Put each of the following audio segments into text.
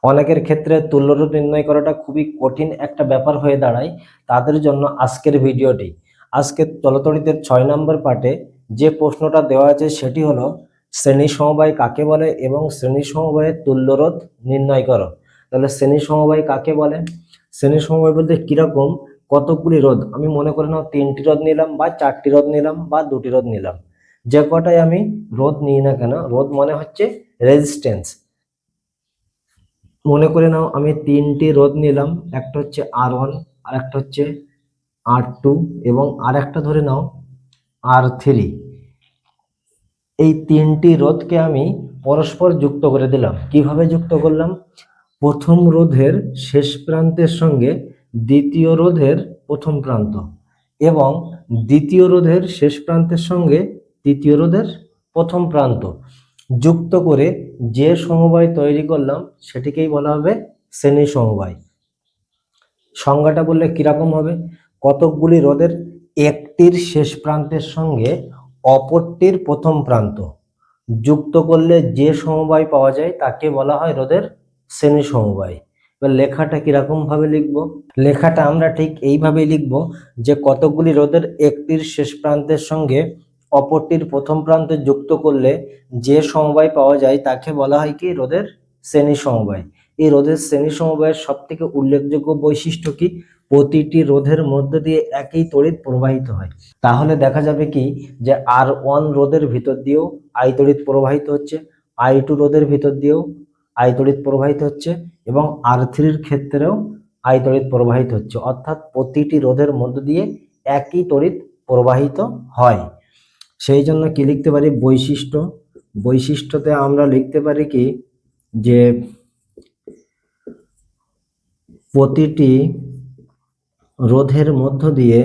অনেকের ক্ষেত্রে তুল্যরোধ নির্ণয় করাটা খুবই কঠিন একটা ব্যাপার হয়ে দাঁড়ায়। তাদের জন্য আজকের ভিডিওটি। আজকের চলতরিতের 6 নম্বর পার্টে যে প্রশ্নটা দেওয়া আছে সেটি হলো শ্রেণী সমবায় কাকে বলে এবং শ্রেণী সমবায়ের তুল্যরোধ নির্ণয় করো। তাহলে শ্রেণী সমবায় কাকে বলে? শ্রেণী সমবায় বলতে কিরকম, কতকগুলি রোধ, আমি মনে করে নাও 3টি রোধ নিলাম বা 4টি রোধ নিলাম বা 2টি রোধ নিলাম, যে কটাই আমি রোধ নিই না কেন, রোধ মানে হচ্ছে রেজিস্ট্যান্স। মনে করে নাও আমি 3টি রোধ নিলাম, একটা হচ্ছে R1, আর একটা হচ্ছে R2 এবং আর একটা ধরে নাও R3। এই 3টি রোধকে আমি পরস্পর যুক্ত করে দিলাম। কিভাবে যুক্ত করলাম? প্রথম রোধের শেষ প্রান্তের সঙ্গে দ্বিতীয় রোধের প্রথম প্রান্ত এবং দ্বিতীয় রোধের শেষ প্রান্তের সঙ্গে তৃতীয় রোধের প্রথম প্রান্ত যুক্ত করে যে সমবায় তৈরি করলাম সেটিকেই বলা হবে শ্রেণী সমবায়। সংজ্ঞাটা বললে কিরকম হবে? কতকগুলি রোধের একটির শেষ প্রান্তের সঙ্গে অপরটির প্রথম প্রান্ত যুক্ত করলে যে সমবায় পাওয়া যায় তাকে বলা হয় রোধের শ্রেণী সমবায়। এবার লেখাটা কিরকম ভাবে লিখবো? লেখাটা আমরা ঠিক এইভাবেই লিখবো যে কতকগুলি রোধের একটির শেষ প্রান্তের সঙ্গে অপরটির প্রথম প্রান্ত যুক্ত করলে যে সমবায় পাওয়া যায় তাকে বলা হয় কি? রোধের শ্রেণী সমবায়। এই রোধের শ্রেণী সমবায়ের সব থেকে উল্লেখযোগ্য বৈশিষ্ট্য কি? প্রতিটি রোধের মধ্য দিয়ে একই তড়িৎ প্রবাহিত হয়। তাহলে দেখা যাবে কি যে R1 রোধের ভিতর দিয়েও আই তড়িৎ প্রবাহিত হচ্ছে, I2 রোধের ভিতর দিয়েও আই তড়িৎ প্রবাহিত হচ্ছে এবং R3-র ক্ষেত্রেও আই তড়িৎ প্রবাহিত হচ্ছে। অর্থাৎ প্রতিটি রোধের মধ্য দিয়ে একই তড়িৎ প্রবাহিত হয়। সেই জন্য কি লিখতে পারি? বৈশিষ্ট্য। বৈশিষ্ট্যতে আমরা লিখতে পারি কি যে প্রতিটি রোধের মধ্য দিয়ে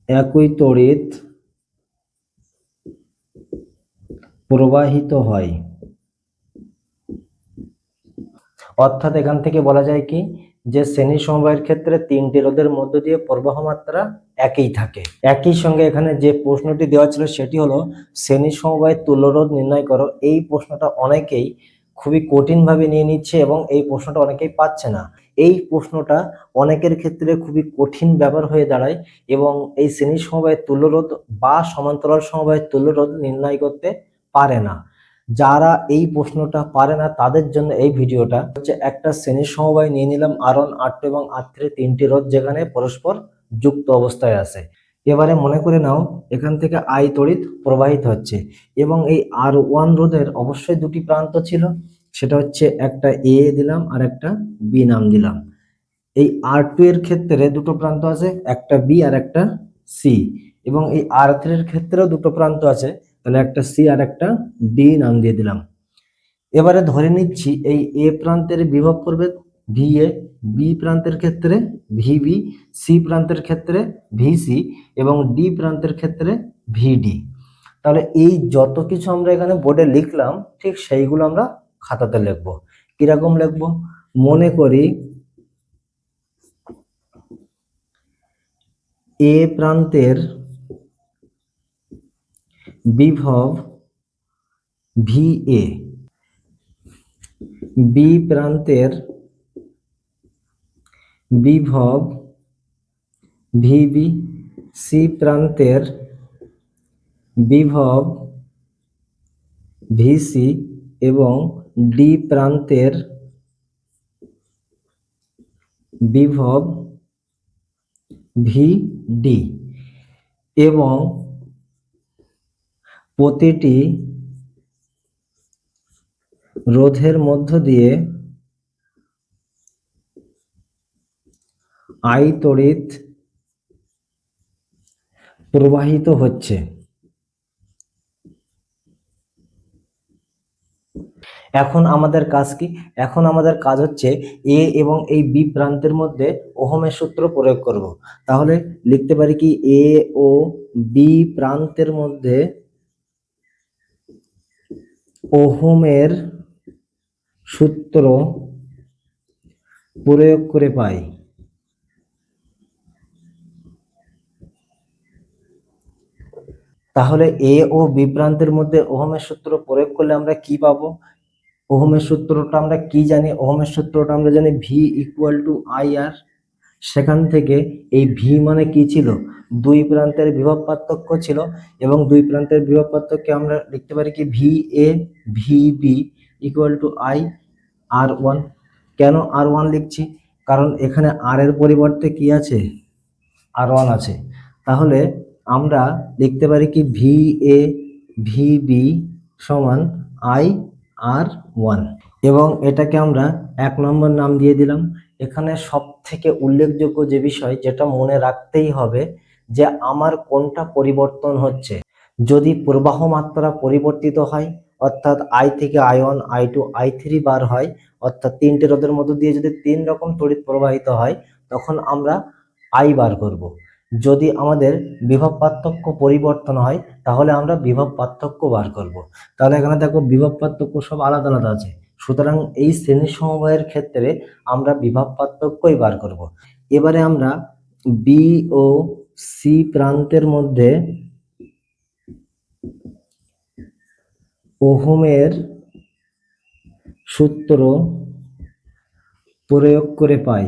একই তড়িৎ প্রবাহিত হয়। অর্থাৎ এখান থেকে বলা যায় কি যে শ্রেণী সমবায়ের ক্ষেত্রে 3টি রোধের মধ্য দিয়ে প্রবাহ মাত্রা একই থাকে। একই সঙ্গে এখানে যে প্রশ্নটি দেওয়া ছিল সেটি হলো শ্রেণী সমবায়ের তুল্যরোধ নির্ণয় করো। এই প্রশ্নটা অনেকেই খুবই কঠিন ভাবে নিয়ে নিচ্ছে এবং এই প্রশ্নটা অনেকেই পাচ্ছে না। এই প্রশ্নটা অনেকের ক্ষেত্রে খুবই কঠিন ব্যাপার হয়ে দাঁড়ায় এবং এই শ্রেণী সমবায়ের তুল্যরোধ বা সমান্তরাল সমবায়ের তুল্যরোধ নির্ণয় করতে পারে না। যারা এই প্রশ্নটা পারে না তাদের জন্য এই ভিডিওটা হচ্ছে। একটা শ্রেণী সমবায় নিয়ে নিলাম R1, R2 এবং R3 3টি রোধ যেখানে পরস্পর যুক্ত অবস্থায় আছে। এবারে মনে করে নাও এখান থেকে আই তড়িৎ প্রবাহিত হচ্ছে এবং এই R1 রোধের অবশ্যই 2টি প্রান্ত ছিল, সেটা হচ্ছে একটা A দিলাম আর একটা B নাম দিলাম। এই R2 এর ক্ষেত্রে দুটো প্রান্ত আছে, একটা B আর একটা C, এবং এই R3 এর ক্ষেত্রেও দুটো প্রান্ত আছে, তাহলে একটা C আর একটা D নাম দিয়ে দিলাম। এবারে ধরে নিচ্ছি এই A প্রান্তের বিভব পড়বে VA, B প্রান্তের ক্ষেত্রে VB, C প্রান্তের ক্ষেত্রে VC এবং D প্রান্তের ক্ষেত্রে VD। তাহলে এই যত কিছু আমরা এখানে বোর্ডে লিখলাম ঠিক সেইগুলো আমরা খাতাতে লিখবো। কিরকম লিখবো? মনে করি A প্রান্তের বিভব VA, B প্রান্তের বিভব VB, C প্রান্তের বিভব VC এবং D প্রান্তের বিভব VD এবং প্রতিটি রোধের মধ্য দিয়ে আই তড়িৎ প্রবাহিত হচ্ছে। এখন আমাদের কাজ কি? এখন আমাদের কাজ হচ্ছে এ এবং এই বি প্রান্তের মধ্যে ওহমের সূত্র প্রয়োগ করব। তাহলে লিখতে পারি কি এ ও বি প্রান্তের মধ্যে ওহমের সূত্র প্রয়োগ করে পাই। তাহলে এ ও বি প্রান্তের মধ্যে ওহমের সূত্র প্রয়োগ করলে আমরা কি পাবো? ওহমের সূত্রটা আমরা কি জানি? ওহমের সূত্রটা আমরা জানি ভি ইকুয়াল টু আই আর। সেখান থেকে এই ভি মানে কি ছিল? দুই প্রান্তের বিভব পার্থক্য ছিল, এবং দুই প্রান্তের বিভব পার্থক্যকে আমরা লিখতে পারি কি V A V B equal to I R one. কেন আর ওয়ান লিখছি? কারণ এখানে আর এর পরিবর্তে কি আছে? আর ওয়ান আছে। তাহলে আমরা লিখতে পারি কি ভি এ ভি বি সমান আই আর ওয়ান, এবং এটাকে আমরা 1 নম্বর নাম দিয়ে দিলাম। এখানে সব থেকে উল্লেখযোগ্য যে বিষয় যেটা মনে রাখতেই হবে, যে আমার কোনটা পরিবর্তন হচ্ছে। যদি প্রবাহ মাত্রা পরিবর্তিত হয়, অর্থাৎ আই থেকে I one I two I three বার হয়, অর্থাৎ তিনটে রোধের মধ্য দিয়ে যদি 3 রকম তড়িৎ প্রবাহিত হয়, তখন আমরা আই বার করব। যদি আমাদের বিভব পার্থক্য পরিবর্তন হয়, তাহলে আমরা বিভব পার্থক্য বার করব। তাহলে এখানে দেখো বিভব পার্থক্য সব আলাদা আলাদা আছে, সুতরাং এই শ্রেণী সমবায়ের ক্ষেত্রে আমরা বিভব পার্থক্যই বার করব। এবারে আমরা বি ও সি প্রান্তের মধ্যে ওহমের সূত্র প্রয়োগ করে পাই।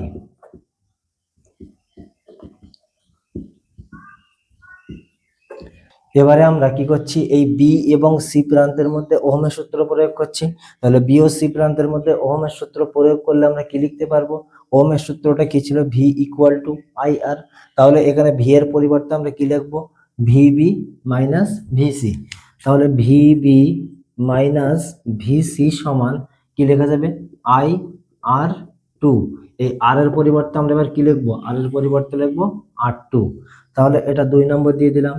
এবারে আমরা কি করছি? এই বি এবং সি প্রান্তের মধ্যে ওহমের সূত্র প্রয়োগ করছি। তাহলে বি ও সি প্রান্তের মধ্যে ওহমের সূত্র প্রয়োগ করলে আমরা কি লিখতে পারবো? ওহমের সূত্রটা কি ছিল? V equal to I R. তাহলে এখানে ভি এর পরিবর্তে আমরা কি লিখবো? VB minus VC. তাহলে ভিবি মাইনাস ভিসি সমান কি লেখা যাবে? I R two. এই আর এর পরিবর্তে আমরা এবার কি লিখবো? আর এর পরিবর্তে লিখবো আর টু। তাহলে এটা 2 নম্বর দিয়ে দিলাম।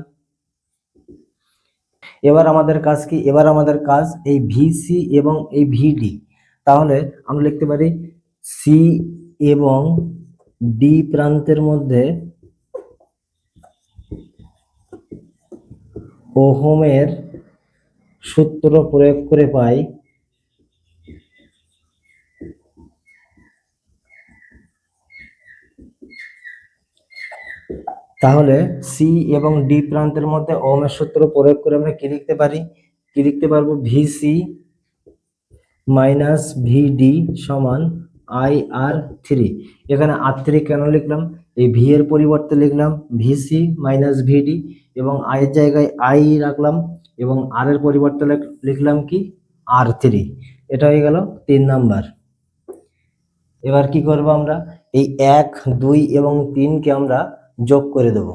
এবার আমাদের কাজ কি? এবার আমাদের কাজ এই ভিসি এবং এই ভিডি। তাহলে আমরা লিখতে পারি সি এবং ডি প্রান্তের মধ্যে ওহমের সূত্র প্রয়োগ করে পাই তাহলে সি এবং ডি প্রান্তের মধ্যে ওহমের সূত্র প্রয়োগ করে আমরা কি লিখতে পারি? কি লিখতে পারবো? ভিসি মাইনাস ভিডি সমান আই আর থ্রি। এখানে আর থ্রি কেন লিখলাম? এই ভি এর পরিবর্তে লিখলাম ভিসি মাইনাস ভিডি, এবং আই এর জায়গায় আই রাখলাম, এবং আর এর পরিবর্তে লিখলাম কি? আর থ্রি। এটা হয়ে গেল 3 নাম্বার। এবার কি করব? আমরা এই 1, 2 এবং 3কে আমরা যোগ করে দেব।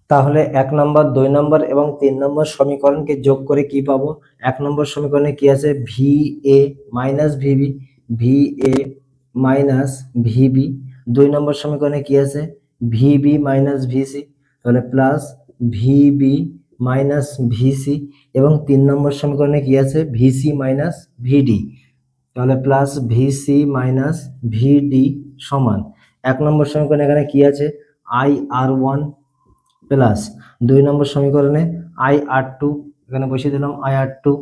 তাহলে 1 নম্বর, 2 নম্বর এবং 3 নম্বর সমীকরণকে যোগ করে কি পাবো? 1 নম্বর সমীকরণে কি আছে? V A minus VB, V A minus VB. 2 নম্বর সমীকরণে কি আছে? VB minus VC. তাহলে প্লাস ভিবি মাইনাস ভিসি, এবং 3 নম্বর সমীকরণে কি আছে? VC minus VD. তাহলে প্লাস ভিসি মাইনাস ভিডি সমান 1 নম্বর সমীকরণে এখানে কি আছে? আই আর ওয়ান প্লাস 2 নম্বর সমীকরণে আই আর টু, এখানে বসিয়ে দিলাম আই আর টু।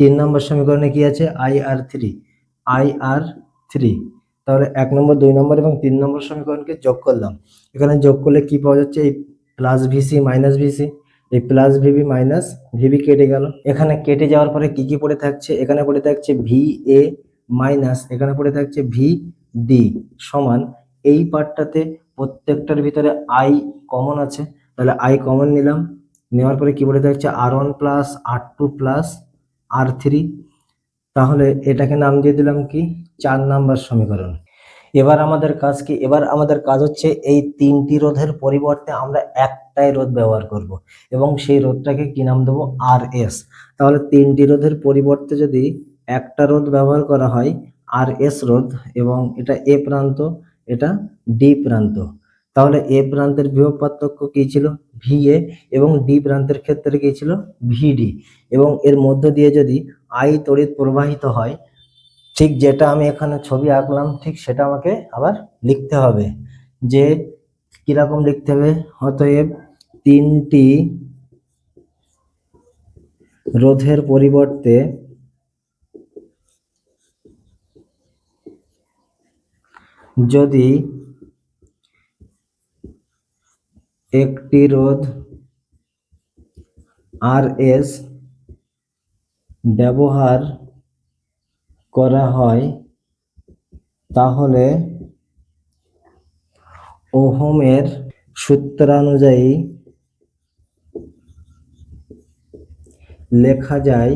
3 নম্বর সমীকরণে কি আছে? I R three, I R three. তাহলে 1 নম্বর, 2 নম্বর এবং 3 নম্বর সমীকরণকে যোগ করলাম। এখানে যোগ করলে কি পাওয়া যাচ্ছে? এই প্লাস ভিসি মাইনাস ভিসি, এই প্লাস ভিবি মাইনাস ভিবি কেটে গেল। এখানে কেটে যাওয়ার পরে কি কি পড়ে থাকছে? এখানে পড়ে থাকছে ভি এ মাইনাস, এখানে পড়ে থাকছে ভি ডি সমান, এই পার্টটাতে প্রত্যেকটার ভিতরে আই কমন আছে, তাহলে আই কমন নিলাম। নেওয়ার পরে কি পড়ে থাকছে? আর one plus R two plus R three. তাহলে এটাকে নাম দিয়ে দিলাম কি? 4 নম্বর সমীকরণ। এবার আমাদের কাজ কি? এবার আমাদের কাজ হচ্ছে এই 3টি রোধের পরিবর্তে আমরা একটাই রোধ ব্যবহার করব, এবং সেই রোধটাকে কি নাম দেবো? আর এস। তাহলে 3টি রোধের পরিবর্তে যদি একটা রোধ ব্যবহার করা হয়, আর এস রোধ, এবং এটা এ প্রান্ত, এটা ডি প্রান্ত। তাহলে এ প্রান্তের বিভব পার্থক্য কি ছিল? ভি এ, এবং ডি প্রান্তের ক্ষেত্রে কি ছিল? ভিডি। এবং এর মধ্য দিয়ে যদি আই তড়িৎ প্রবাহিত হয়, ঠিক যেটা আমি এখানে ছবি আঁকলাম, ঠিক সেটা আমাকে আবার লিখতে হবে, যে কিরকম লিখতে হবে। অতএব 3টি রোধের পরিবর্তে যদি একটি রোধ আর এস ব্যবহার করা হয় তাহলে ওহমের সূত্রানুযায়ী লেখা যায়।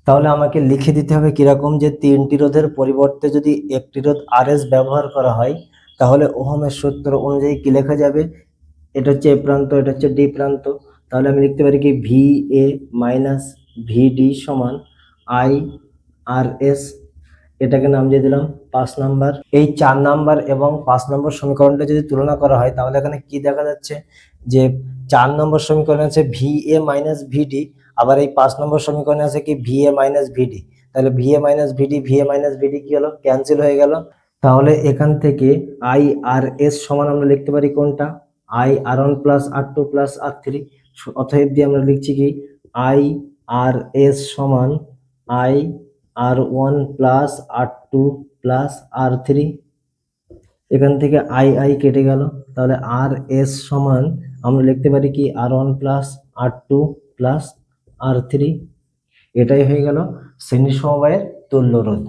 তাহলে আমাকে লিখে দিতে হবে কিরকম, যে তিনটি রোধের পরিবর্তে যদি একটি রোধ আর এস ব্যবহার করা হয় তাহলে ওহমের সূত্র অনুযায়ী কি লেখা যাবে। এটা হচ্ছে এ প্রান্ত, এটা হচ্ছে ডি প্রান্ত। তাহলে আমি লিখতে পারি কি ভি এ মাইনাস ভিডি সমান আই আর এস। এটাকে নাম দিয়ে দিলাম 5 নাম্বার। এই 4 নাম্বার এবং 5 নম্বর সমীকরণটা যদি তুলনা করা হয় তাহলে এখানে কি দেখা যাচ্ছে, যে 4 নম্বর সমীকরণে আছে ভি এ মাইনাস ভিডি, আবার এই 5 নম্বর সমীকরণে আছে কি ভি এ মাইনাস ভিডি। তাহলে V A minus VD, V A minus VD কি হলো, ক্যান্সেল হয়ে গেল। তাহলে এখান থেকে আই আর এস সমান আমরা লিখতে পারি কোনটা, I R one plus R two plus R three. অতএব দিয়ে আমরা লিখছি কি আই আর এস সমান I R one plus R two plus R three. এখান থেকে আই আই কেটে গেল, তাহলে আর এস সমান আমরা লিখতে পারি কি আর one plus R two plus R three. এটাই হয়ে গেল শ্রেণী সমবায়ের তুল্য রোধ।